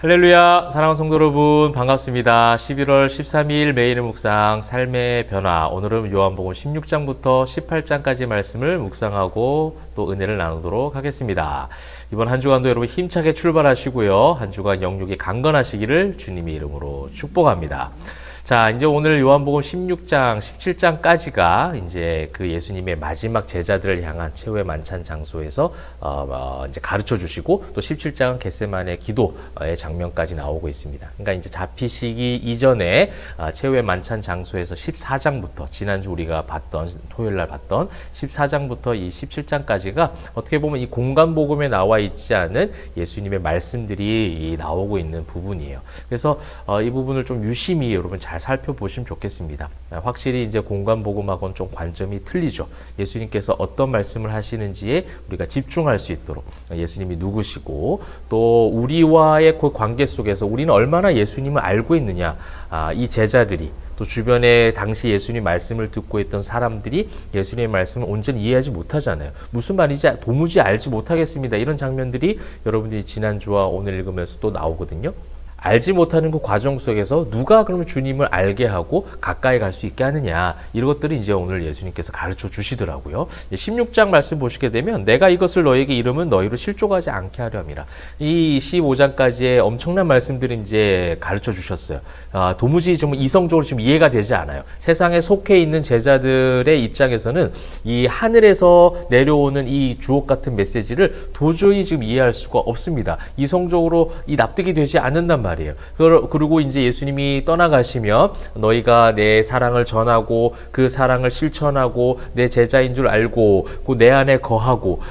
할렐루야, 사랑하는 성도 여러분, 반갑습니다. 11월 13일 매일의 묵상, 삶의 변화. 오늘은 요한복음 16장부터 18장까지 말씀을 묵상하고 또 은혜를 나누도록 하겠습니다. 이번 한 주간도 여러분 힘차게 출발하시고요. 한 주간 영육이 강건하시기를 주님의 이름으로 축복합니다. 자, 이제 오늘 요한복음 16장, 17장까지가 이제 그 예수님의 마지막 제자들을 향한 최후의 만찬 장소에서 이제 가르쳐 주시고, 또 17장은 겟세마네 기도의 장면까지 나오고 있습니다. 그러니까 이제 잡히시기 이전에 최후의 만찬 장소에서 14장부터, 지난주 우리가 토요일 날 봤던 14장부터 이 17장까지가 어떻게 보면 이 공간 복음에 나와 있지 않은 예수님의 말씀들이 나오고 있는 부분이에요. 그래서 이 부분을 좀 유심히 여러분 잘 살펴보시면 좋겠습니다. 확실히 이제 공간 복음하고는 좀 관점이 틀리죠. 예수님께서 어떤 말씀을 하시는지에 우리가 집중할 수 있도록, 예수님이 누구시고 또 우리와의 그 관계 속에서 우리는 얼마나 예수님을 알고 있느냐, 이 제자들이 또 주변에 당시 예수님 말씀을 듣고 있던 사람들이 예수님의 말씀을 온전히 이해하지 못하잖아요. 무슨 말인지 도무지 알지 못하겠습니다. 이런 장면들이 여러분들이 지난주와 오늘 읽으면서 또 나오거든요. 알지 못하는 그 과정 속에서 누가 그러면 주님을 알게 하고 가까이 갈 수 있게 하느냐, 이런 것들이 이제 오늘 예수님께서 가르쳐 주시더라고요. 16장 말씀 보시게 되면 내가 이것을 너에게 이름은 너희로 실족하지 않게 하려 함이라. 이 15장까지의 엄청난 말씀들을 이제 가르쳐 주셨어요. 도무지 좀 이성적으로 지금 이해가 되지 않아요. 세상에 속해 있는 제자들의 입장에서는 이 하늘에서 내려오는 이 주옥 같은 메시지를 도저히 지금 이해할 수가 없습니다. 이성적으로 납득이 되지 않는단 말이에요. 그리고 이제 예수님이 떠나가시면 너희가 내 사랑을 전하고 그 사랑을 실천하고 내 제자인 줄 알고 내 안에 거하고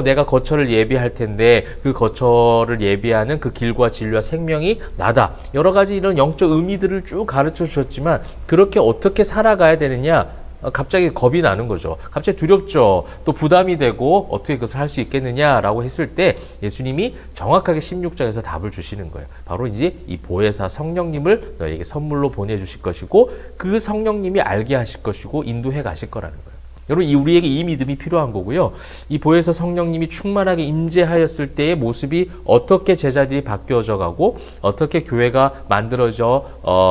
내가 거처를 예비할 텐데 그 거처를 예비하는 그 길과 진리와 생명이 나다. 여러 가지 이런 영적 의미들을 쭉 가르쳐 주셨지만 그렇게 어떻게 살아가야 되느냐, 갑자기 겁이 나는 거죠. 갑자기 두렵죠. 또 부담이 되고 어떻게 그것을 할 수 있겠느냐라고 했을 때 예수님이 정확하게 16장에서 답을 주시는 거예요. 바로 이제 이 보혜사 성령님을 너에게 선물로 보내주실 것이고 그 성령님이 알게 하실 것이고 인도해 가실 거라는 거예요. 여러분, 우리에게 이 믿음이 필요한 거고요. 이 보혜사 성령님이 충만하게 임재하였을 때의 모습이 어떻게 제자들이 바뀌어져 가고 어떻게 교회가 만들어져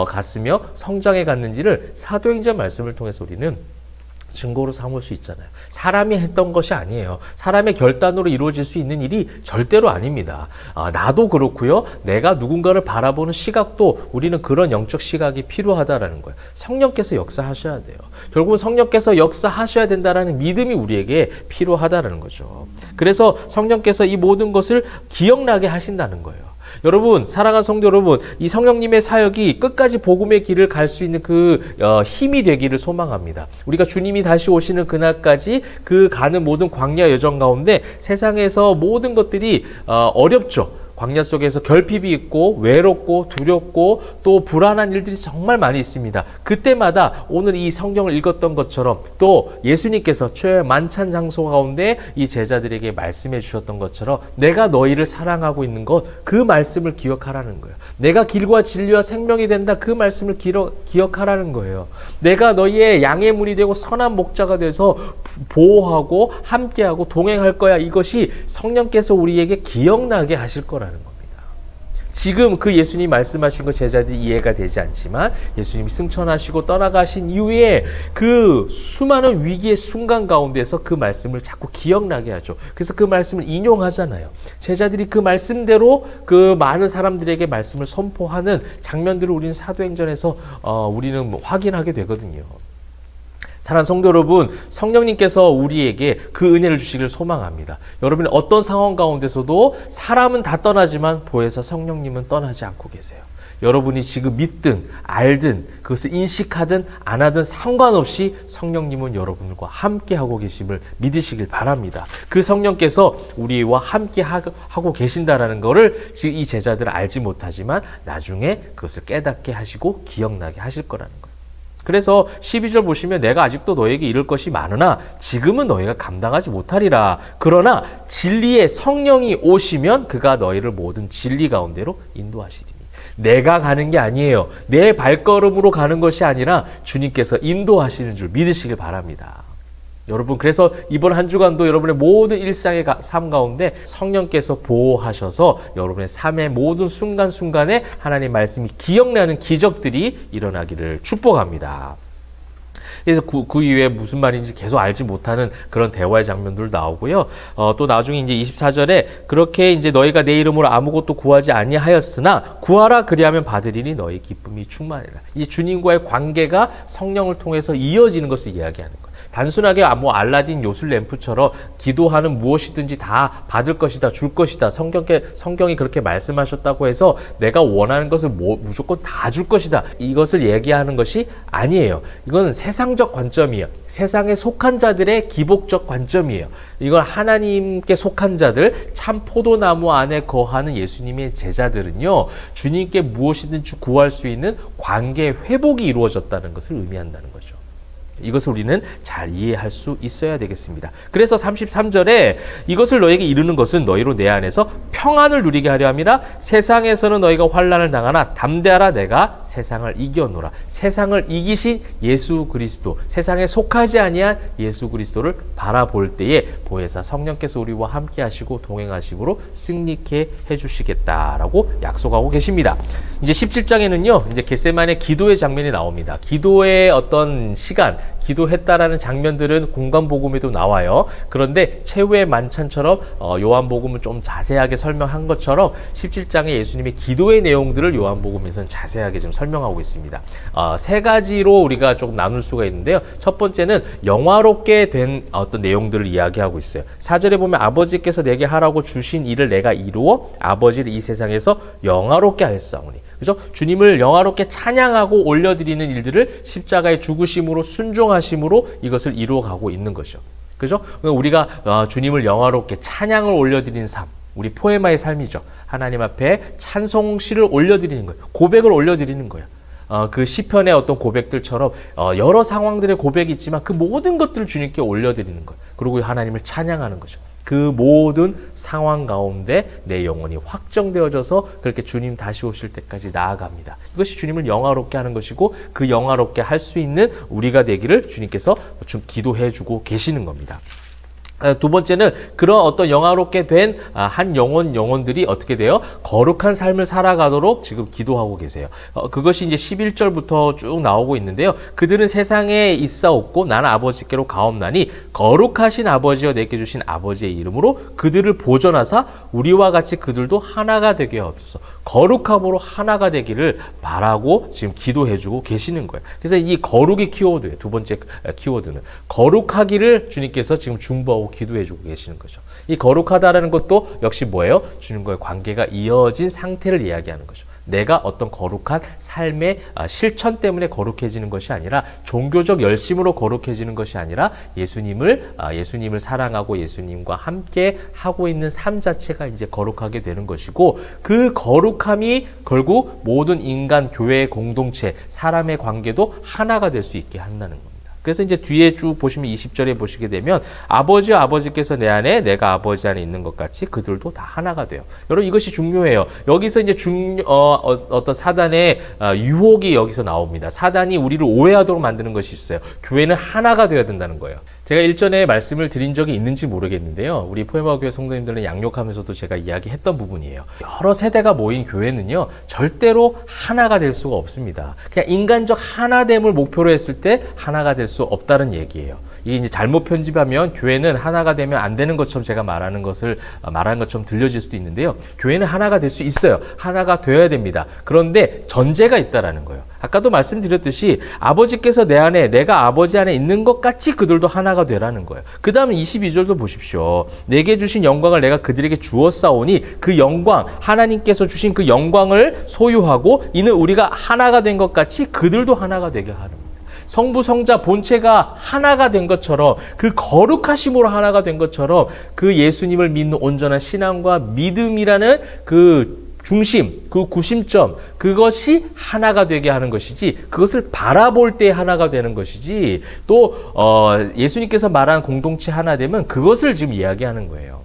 갔으며 성장해 갔는지를 사도행전 말씀을 통해서 우리는 증거로 삼을 수 있잖아요. 사람이 했던 것이 아니에요. 사람의 결단으로 이루어질 수 있는 일이 절대로 아닙니다. 나도 그렇고요. 내가 누군가를 바라보는 시각도 우리는 그런 영적 시각이 필요하다라는 거예요. 성령께서 역사하셔야 돼요. 결국은 성령께서 역사하셔야 된다라는 믿음이 우리에게 필요하다라는 거죠. 그래서 성령께서 이 모든 것을 기억나게 하신다는 거예요. 여러분, 사랑하는 성도 여러분, 이 성령님의 사역이 끝까지 복음의 길을 갈 수 있는 그 힘이 되기를 소망합니다. 우리가 주님이 다시 오시는 그날까지 그 가는 모든 광야 여정 가운데 세상에서 모든 것들이 어렵죠. 광야 속에서 결핍이 있고 외롭고 두렵고 또 불안한 일들이 정말 많이 있습니다. 그때마다 오늘 이 성경을 읽었던 것처럼 또 예수님께서 최후의 만찬 장소 가운데 이 제자들에게 말씀해 주셨던 것처럼 내가 너희를 사랑하고 있는 것, 그 말씀을 기억하라는 거예요. 내가 길과 진리와 생명이 된다, 그 말씀을 기억하라는 거예요. 내가 너희의 양의 문이 되고 선한 목자가 돼서 보호하고 함께하고 동행할 거야. 이것이 성령께서 우리에게 기억나게 하실 거라는 겁니다. 지금 그 예수님이 말씀하신 거 제자들이 이해가 되지 않지만 예수님이 승천하시고 떠나가신 이후에 그 수많은 위기의 순간 가운데서 그 말씀을 자꾸 기억나게 하죠. 그래서 그 말씀을 인용하잖아요. 제자들이 그 말씀대로 그 많은 사람들에게 말씀을 선포하는 장면들을 우리는 사도행전에서 우리는 확인하게 되거든요. 사랑하는 성도 여러분, 성령님께서 우리에게 그 은혜를 주시기를 소망합니다. 여러분이 어떤 상황 가운데서도 사람은 다 떠나지만 보혜사 성령님은 떠나지 않고 계세요. 여러분이 지금 믿든 알든 그것을 인식하든 안 하든 상관없이 성령님은 여러분과 함께하고 계심을 믿으시길 바랍니다. 그 성령께서 우리와 함께하고 계신다라는 것을 지금 이 제자들은 알지 못하지만 나중에 그것을 깨닫게 하시고 기억나게 하실 거라는 거예요. 그래서 12절 보시면 내가 아직도 너에게 이를 것이 많으나 지금은 너희가 감당하지 못하리라. 그러나 진리의 성령이 오시면 그가 너희를 모든 진리 가운데로 인도하시리니. 내가 가는 게 아니에요. 내 발걸음으로 가는 것이 아니라 주님께서 인도하시는 줄 믿으시길 바랍니다. 여러분, 그래서 이번 한 주간도 여러분의 모든 일상의 삶 가운데 성령께서 보호하셔서 여러분의 삶의 모든 순간순간에 하나님 말씀이 기억나는 기적들이 일어나기를 축복합니다. 그래서 그 이후에 무슨 말인지 계속 알지 못하는 그런 대화의 장면들 나오고요. 또 나중에 이제 24절에 그렇게 이제 너희가 내 이름으로 아무것도 구하지 아니하였으나 구하라 그리하면 받으리니 너희 기쁨이 충만하리라. 이 주님과의 관계가 성령을 통해서 이어지는 것을 이야기하는 거예요. 단순하게 뭐 알라딘 요술 램프처럼 기도하는 무엇이든지 다 받을 것이다, 줄 것이다. 성경이 그렇게 말씀하셨다고 해서 내가 원하는 것을 무조건 다 줄 것이다. 이것을 얘기하는 것이 아니에요. 이건 세상적 관점이에요. 세상에 속한 자들의 기복적 관점이에요. 이건 하나님께 속한 자들, 참 포도나무 안에 거하는 예수님의 제자들은요, 주님께 무엇이든지 구할 수 있는 관계 회복이 이루어졌다는 것을 의미한다는 거죠. 이것을 우리는 잘 이해할 수 있어야 되겠습니다. 그래서 33절에 이것을 너에게 이루는 것은 너희로 내 안에서 평안을 누리게 하려 함이라. 세상에서는 너희가 환난을 당하나 담대하라. 내가 세상을 이겨노라. 세상을 이기신 예수 그리스도, 세상에 속하지 아니한 예수 그리스도를 바라볼 때에 보혜사 성령께서 우리와 함께 하시고 동행하시므로 승리케 해주시겠다라고 약속하고 계십니다. 이제 17장에는요, 이제 겟세마네 기도의 장면이 나옵니다. 기도의 어떤 시간, 기도했다라는 장면들은 공간복음에도 나와요. 그런데 최후의 만찬처럼 요한복음은 좀 자세하게 설명한 것처럼 17장의 예수님의 기도의 내용들을 요한복음에서는 자세하게 좀 설명하고 있습니다. 세 가지로 우리가 조금 나눌 수가 있는데요. 첫 번째는 영화롭게 된 어떤 내용들을 이야기하고 있어요. 4절에 보면 아버지께서 내게 하라고 주신 일을 내가 이루어 아버지를 이 세상에서 영화롭게 하였사오니. 그죠? 주님을 영화롭게 찬양하고 올려드리는 일들을 십자가의 죽으심으로 순종하심으로 이것을 이루어가고 있는 것이죠. 그죠? 우리가 주님을 영화롭게 찬양을 올려드리는 삶, 우리 포에마의 삶이죠. 하나님 앞에 찬송시를 올려드리는 거예요. 고백을 올려드리는 거예요. 그 시편의 어떤 고백들처럼 여러 상황들의 고백이 있지만 그 모든 것들을 주님께 올려드리는 거예요. 그리고 하나님을 찬양하는 거죠. 그 모든 상황 가운데 내 영혼이 확정되어져서 그렇게 주님 다시 오실 때까지 나아갑니다. 이것이 주님을 영화롭게 하는 것이고 그 영화롭게 할 수 있는 우리가 되기를 주님께서 기도해 주고 계시는 겁니다. 두 번째는 그런 어떤 영화롭게 된 한 영혼들이 어떻게 돼요? 거룩한 삶을 살아가도록 지금 기도하고 계세요. 그것이 이제 11절부터 쭉 나오고 있는데요. 그들은 세상에 있사옵고 나는 아버지께로 가옵나니 거룩하신 아버지여 내게 주신 아버지의 이름으로 그들을 보존하사 우리와 같이 그들도 하나가 되게 하옵소서. 거룩함으로 하나가 되기를 바라고 지금 기도해주고 계시는 거예요. 그래서 이 거룩이 키워드예요. 두 번째 키워드는 거룩하기를 주님께서 지금 중보하고 기도해주고 계시는 거죠. 이 거룩하다라는 것도 역시 뭐예요? 주님과의 관계가 이어진 상태를 이야기하는 거죠. 내가 어떤 거룩한 삶의 실천 때문에 거룩해지는 것이 아니라 종교적 열심으로 거룩해지는 것이 아니라 예수님을 사랑하고 예수님과 함께 하고 있는 삶 자체가 이제 거룩하게 되는 것이고 그 거룩함이 결국 모든 인간, 교회, 공동체, 사람의 관계도 하나가 될 수 있게 한다는 겁니다. 그래서 이제 뒤에 쭉 보시면 20절에 보시게 되면 아버지와 아버지께서 내 안에 내가 아버지 안에 있는 것 같이 그들도 다 하나가 돼요. 여러분 이것이 중요해요. 여기서 이제 어떤 사단의 유혹이 여기서 나옵니다. 사단이 우리를 오해하도록 만드는 것이 있어요. 교회는 하나가 되어야 된다는 거예요. 제가 일전에 말씀을 드린 적이 있는지 모르겠는데요. 우리 포에마교회 성도님들은 양육하면서도 제가 이야기했던 부분이에요. 여러 세대가 모인 교회는요. 절대로 하나가 될 수가 없습니다. 그냥 인간적 하나됨을 목표로 했을 때 하나가 될 수 없다는 얘기예요. 이게 이제 잘못 편집하면 교회는 하나가 되면 안 되는 것처럼 제가 말하는 것처럼 들려질 수도 있는데요. 교회는 하나가 될 수 있어요. 하나가 되어야 됩니다. 그런데 전제가 있다라는 거예요. 아까도 말씀드렸듯이 아버지께서 내 안에 내가 아버지 안에 있는 것 같이 그들도 하나가 되라는 거예요. 그 다음 22절도 보십시오. 내게 주신 영광을 내가 그들에게 주었사오니 그 영광, 하나님께서 주신 그 영광을 소유하고 이는 우리가 하나가 된 것 같이 그들도 하나가 되게 하는 거예요. 성부, 성자, 본체가 하나가 된 것처럼 그 거룩하심으로 하나가 된 것처럼 그 예수님을 믿는 온전한 신앙과 믿음이라는 그 중심, 그 구심점, 그것이 하나가 되게 하는 것이지 그것을 바라볼 때 하나가 되는 것이지 또 예수님께서 말한 공동체 하나 되면 그것을 지금 이야기하는 거예요.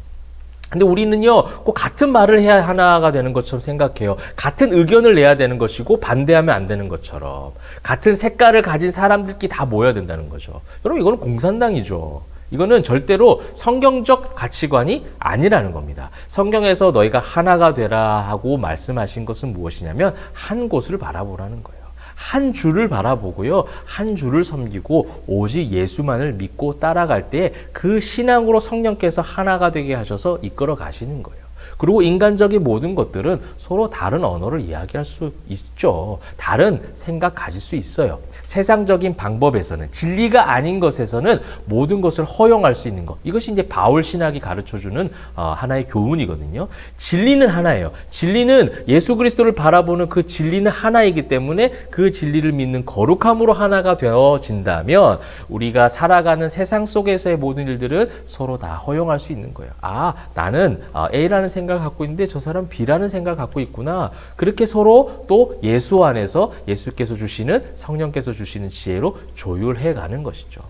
근데 우리는요, 꼭 같은 말을 해야 하나가 되는 것처럼 생각해요. 같은 의견을 내야 되는 것이고 반대하면 안 되는 것처럼 같은 색깔을 가진 사람들끼리 다 모여야 된다는 거죠. 여러분 이거는 공산당이죠. 이거는 절대로 성경적 가치관이 아니라는 겁니다. 성경에서 너희가 하나가 되라 하고 말씀하신 것은 무엇이냐면 한 곳을 바라보라는 거예요. 한 주를 바라보고요. 한 주를 섬기고 오직 예수만을 믿고 따라갈 때 그 신앙으로 성령께서 하나가 되게 하셔서 이끌어 가시는 거예요. 그리고 인간적인 모든 것들은 서로 다른 언어를 이야기할 수 있죠. 다른 생각 가질 수 있어요. 세상적인 방법에서는, 진리가 아닌 것에서는 모든 것을 허용할 수 있는 것. 이것이 이제 바울 신학이 가르쳐주는 하나의 교훈이거든요. 진리는 하나예요. 진리는 예수 그리스도를 바라보는 그 진리는 하나이기 때문에 그 진리를 믿는 거룩함으로 하나가 되어진다면 우리가 살아가는 세상 속에서의 모든 일들은 서로 다 허용할 수 있는 거예요. 아, 나는 A라는 생각을 갖고 있는데 저 사람 B라는 생각을 갖고 있구나. 그렇게 서로 또 예수 안에서 예수께서 주시는, 성령께서 주시는 지혜로 조율해 가는 것이죠.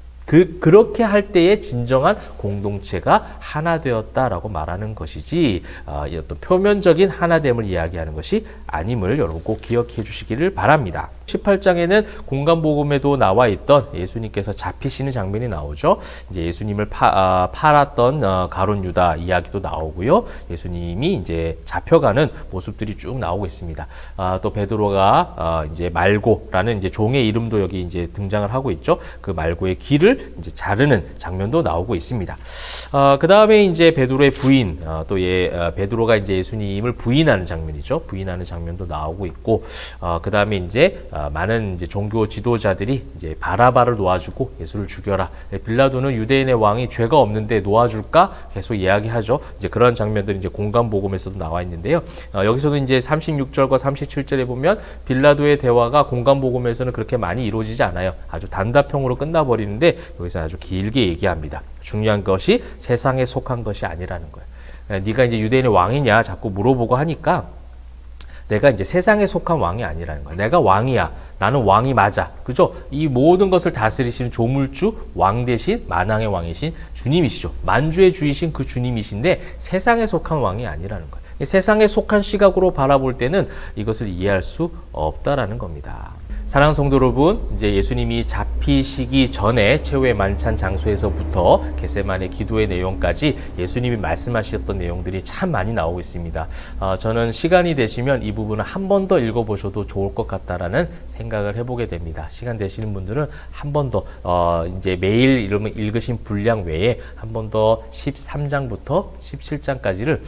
그렇게 할 때의 진정한 공동체가 하나 되었다라고 말하는 것이지 어떤 표면적인 하나됨을 이야기하는 것이 아님을 여러분 꼭 기억해 주시기를 바랍니다. 18장에는 공간복음에도 나와 있던 예수님께서 잡히시는 장면이 나오죠. 이제 예수님을 팔았던 가룟 유다 이야기도 나오고요. 예수님이 이제 잡혀가는 모습들이 쭉 나오고 있습니다. 또 베드로가 이제 말고라는 이제 종의 이름도 여기 이제 등장을 하고 있죠. 그 말고의 귀를 이제 자르는 장면도 나오고 있습니다. 그 다음에 이제 베드로의 부인, 베드로가 이제 예수님을 부인하는 장면이죠. 부인하는 장면도 나오고 있고, 그 다음에 이제 많은 이제 종교 지도자들이 이제 바라바를 놓아주고 예수를 죽여라. 빌라도는 유대인의 왕이 죄가 없는데 놓아줄까? 계속 이야기하죠. 이제 그런 장면들이 이제 공간복음에서도 나와 있는데요. 여기서도 이제 36절과 37절에 보면 빌라도의 대화가 공간복음에서는 그렇게 많이 이루어지지 않아요. 아주 단답형으로 끝나버리는데 여기서 아주 길게 얘기합니다. 중요한 것이 세상에 속한 것이 아니라는 거예요. 네가 이제 유대인의 왕이냐 자꾸 물어보고 하니까 내가 이제 세상에 속한 왕이 아니라는 거야. 내가 왕이야. 나는 왕이 맞아. 그죠? 이 모든 것을 다스리시는 조물주, 왕 대신 만왕의 왕이신 주님이시죠. 만주의 주이신 그 주님이신데 세상에 속한 왕이 아니라는 거예요. 세상에 속한 시각으로 바라볼 때는 이것을 이해할 수 없다라는 겁니다. 사랑하는 성도 여러분, 이제 예수님이 잡히시기 전에 최후의 만찬 장소에서부터 겟세마네 기도의 내용까지 예수님이 말씀하셨던 내용들이 참 많이 나오고 있습니다. 저는 시간이 되시면 이 부분을 한 번 더 읽어보셔도 좋을 것 같다라는 생각을 해보게 됩니다. 시간 되시는 분들은 한 번 더 이제 매일 읽으신 분량 외에 한 번 더 13장부터 17장까지를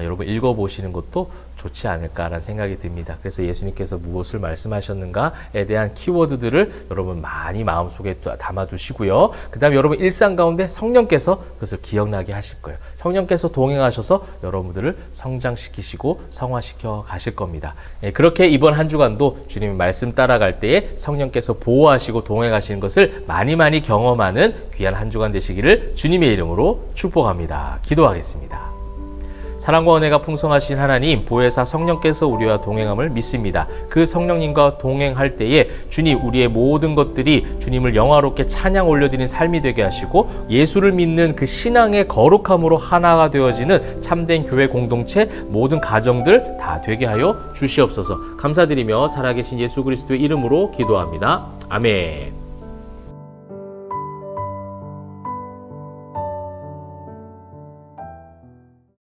여러분 읽어보시는 것도 좋지 않을까라는 생각이 듭니다. 그래서 예수님께서 무엇을 말씀하셨는가에 대한 키워드들을 여러분 많이 마음속에 담아두시고요. 그 다음에 여러분 일상 가운데 성령께서 그것을 기억나게 하실 거예요. 성령께서 동행하셔서 여러분들을 성장시키시고 성화시켜 가실 겁니다. 그렇게 이번 한 주간도 주님의 말씀 따라갈 때에 성령께서 보호하시고 동행하시는 것을 많이 경험하는 귀한 한 주간 되시기를 주님의 이름으로 축복합니다. 기도하겠습니다. 사랑과 은혜가 풍성하신 하나님, 보혜사 성령께서 우리와 동행함을 믿습니다. 그 성령님과 동행할 때에 주님, 우리의 모든 것들이 주님을 영화롭게 찬양 올려드리는 삶이 되게 하시고 예수를 믿는 그 신앙의 거룩함으로 하나가 되어지는 참된 교회 공동체, 모든 가정들 다 되게 하여 주시옵소서. 감사드리며 살아계신 예수 그리스도의 이름으로 기도합니다. 아멘.